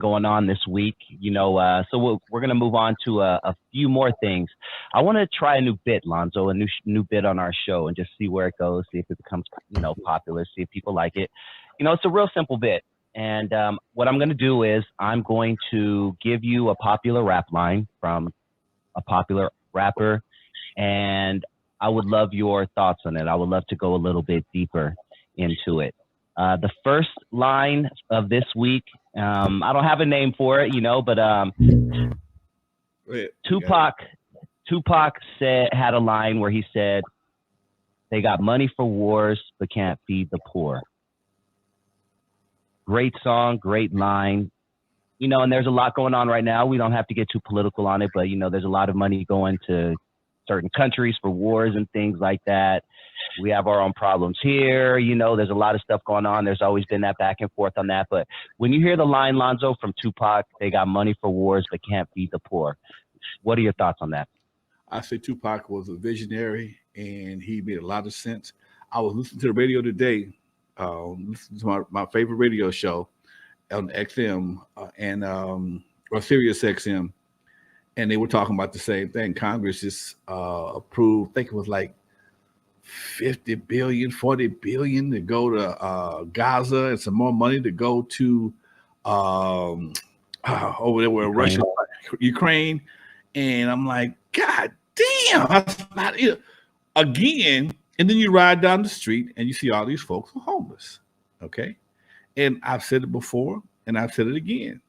going on this week. So we're gonna move on to a few more things. I want to try a new bit, Lonzo, a new bit on our show, and just see where it goes, see if it becomes popular, see if people like it. It's a real simple bit. And what I'm gonna do is I'm going to give you a popular rap line from a popular rapper, and I would love your thoughts on it. I would love to go a little bit deeper into it. The first line of this week, I don't have a name for it, but Tupac had a line where he said, "They got money for wars, but can't feed the poor." Great song, great line. And there's a lot going on right now. We don't have to get too political on it, but there's a lot of money going to certain countries for wars and things like that. We have our own problems here. There's a lot of stuff going on. There's always been that back and forth on that. But when you hear the line, Lonzo, from Tupac, "They got money for wars, but can't feed the poor," what are your thoughts on that? I say Tupac was a visionary, and he made a lot of sense. I was listening to the radio today, listening to my favorite radio show on XM or Sirius XM, and they were talking about the same thing. Congress just approved, I think it was like 50 billion, 40 billion to go to Gaza, and some more money to go to over there where Russia, Ukraine. And I'm like, God damn, that's not it. Again. And then you ride down the street and you see all these folks are homeless. Okay. And I've said it before and I've said it again.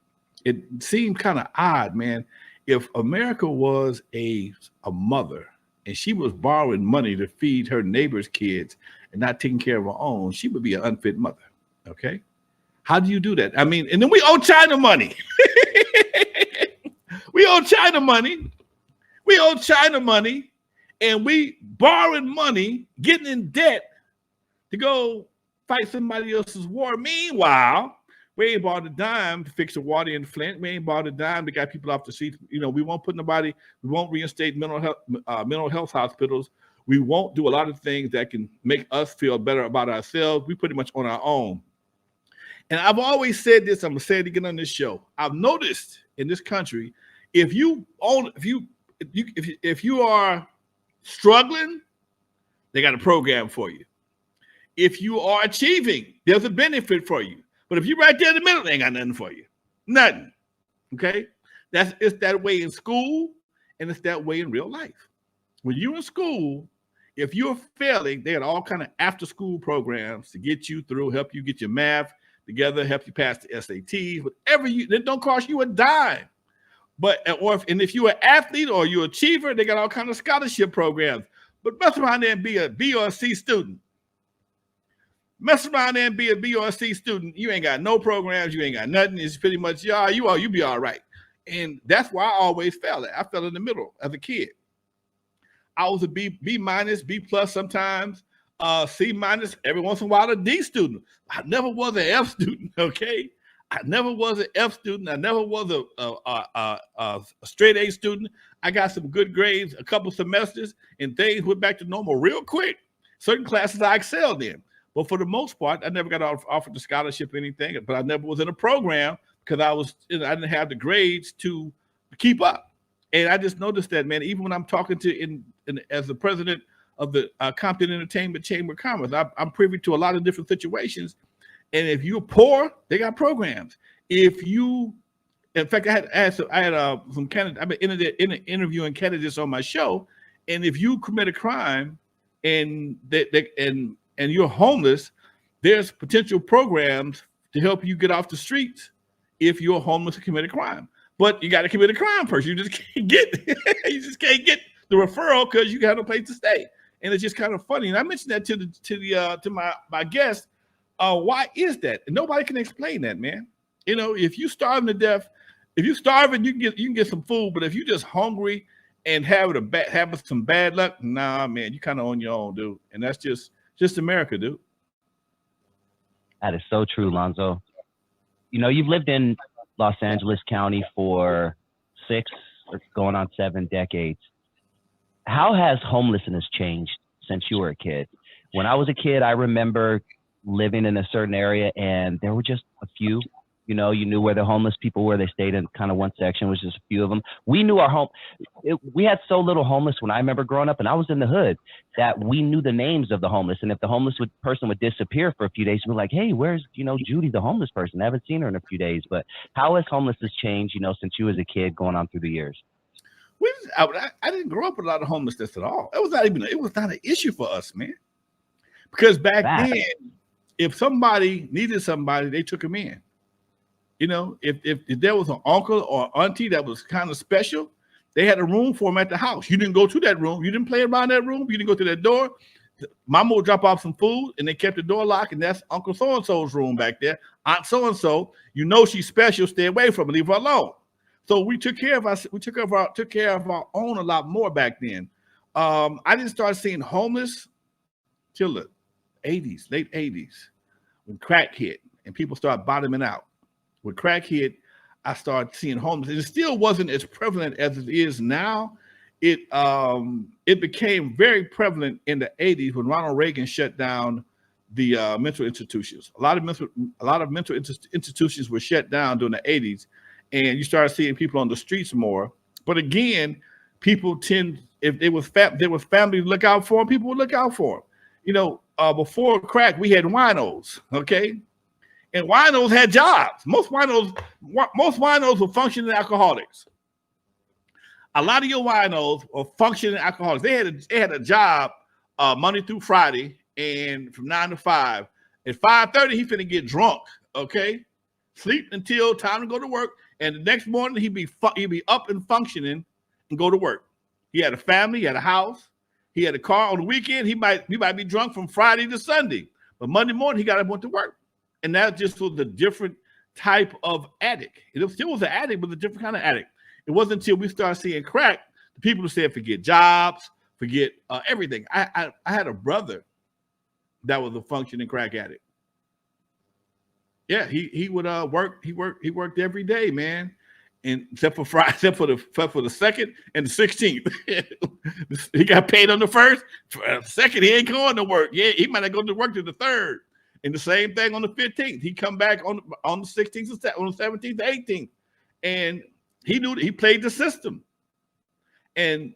It seemed kind of odd, man. If America was a mother and she was borrowing money to feed her neighbor's kids and not taking care of her own, she would be an unfit mother. Okay. How do you do that? I mean, and then we owe China money. We owe China money. We owe China money. And we borrowing money, getting in debt to go fight somebody else's war. Meanwhile, we ain't bought a dime to fix the water in Flint. We ain't bought a dime to get people off the streets. We won't put nobody. We won't reinstate mental health hospitals. We won't do a lot of things that can make us feel better about ourselves. We pretty much on our own. And I've always said this. I'm gonna say it again on this show. I've noticed in this country, if you are struggling, they got a program for you. If you are achieving, there's a benefit for you. But if you're right there in the middle, they ain't got nothing for you. Nothing. Okay? It's that way in school, and it's that way in real life. When you're in school, if you're failing, they got all kind of after-school programs to get you through, help you get your math together, help you pass the SATs, whatever it don't cost you a dime. But if you're an athlete or you're an achiever, they got all kinds of scholarship programs. But mess around there and be a B or a C student. Mess around there and be a B or a C student. You ain't got no programs. You ain't got nothing. It's pretty much, you be all right. And that's why I always fell. I fell in the middle as a kid. I was a B minus, B plus sometimes, C minus, every once in a while a D student. I never was an F student, okay? I never was an F student. I never was a straight A student. I got some good grades a couple semesters, and things went back to normal real quick. Certain classes I excelled in. But for the most part, I never got offered a scholarship or anything, but I never was in a program because I didn't have the grades to keep up. And I just noticed that, man, even when I'm talking as the president of the Compton Entertainment Chamber of Commerce, I'm privy to a lot of different situations. And if you're poor, they got programs. In fact, I had some candidates. I've been interviewing candidates on my show, and if you commit a crime and you're homeless, there's potential programs to help you get off the streets if you're homeless and commit a crime. But you got to commit a crime first. You just can't get the referral because you got no place to stay. And it's just kind of funny. And I mentioned that to my guest. Why is that? And nobody can explain that, man. If you starving to death, if you starving, you can get some food. But if you just hungry and having some bad luck, nah, man, you kind of on your own, dude. And that's just America, dude. That is so true, Lonzo. You've lived in Los Angeles County for 6 or going on 7 decades. How has homelessness changed since you were a kid? When I was a kid, I remember living in a certain area and there were just a few You know, you knew where the homeless people were. They stayed in kind of one section, which is a few of them. We knew our home. We had so little homeless when I remember growing up, and I was in the hood, that we knew the names of the homeless. And if the homeless person would disappear for a few days, we're like, hey, where's, Judy, the homeless person? I haven't seen her in a few days. But how has homelessness changed, since you was a kid going on through the years? I didn't grow up with a lot of homelessness at all. It was not an issue for us, man. Because back then, if somebody needed somebody, they took them in. If there was an uncle or auntie that was kind of special, they had a room for them at the house. You didn't go to that room. You didn't play around that room. You didn't go to that door. Mama would drop off some food, and they kept the door locked, and that's Uncle so-and-so's room back there. Aunt so-and-so, she's special. Stay away from her. Leave her alone. So we took care of us. We took care of our own a lot more back then. I didn't start seeing homeless till the 80s, late 80s, when crack hit and people started bottoming out. When crack hit, I started seeing homeless. And it still wasn't as prevalent as it is now. It became very prevalent in the 80s when Ronald Reagan shut down the mental institutions. A lot of mental institutions were shut down during the 80s, and you started seeing people on the streets more. But again, people if there was family to look out for them, people would look out for them. Before crack, we had winos, okay? And winos had jobs. Most winos were functioning alcoholics. A lot of your winos were functioning alcoholics. They had a job Monday through Friday, and from 9 to 5. At 5:30, he finna get drunk, okay? Sleep until time to go to work, and the next morning he'd be up and functioning and go to work. He had a family, he had a house, he had a car. On the weekend, he might be drunk from Friday to Sunday, but Monday morning he got up and went to work. And that just was a different type of addict. It still was an addict, but a different kind of addict. It wasn't until we started seeing crack, the people who said forget jobs, forget everything. I had a brother that was a functioning crack addict. Yeah, he would work. He worked every day, man. And except for Friday, except for the 2nd and the 16th. He got paid on the 1st. For the 2nd, he ain't going to work. Yeah, he might not go to work to the 3rd. And the same thing on the 15th. He come back on the 16th, on the 17th, 18th. And he knew that he played the system. And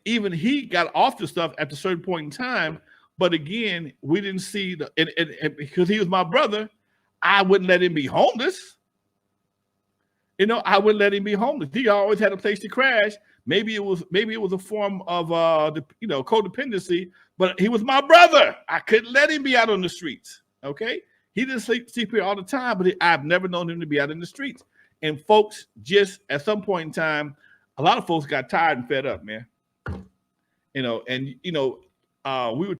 even he got off the stuff at a certain point in time. But again, we didn't see and because he was my brother, I wouldn't let him be homeless. I wouldn't let him be homeless. He always had a place to crash. Maybe it was a form of codependency, but he was my brother. I couldn't let him be out on the streets. Okay, he didn't sleep here all the time, but I've never known him to be out in the streets. And folks, just at some point in time, a lot of folks got tired and fed up, man. We were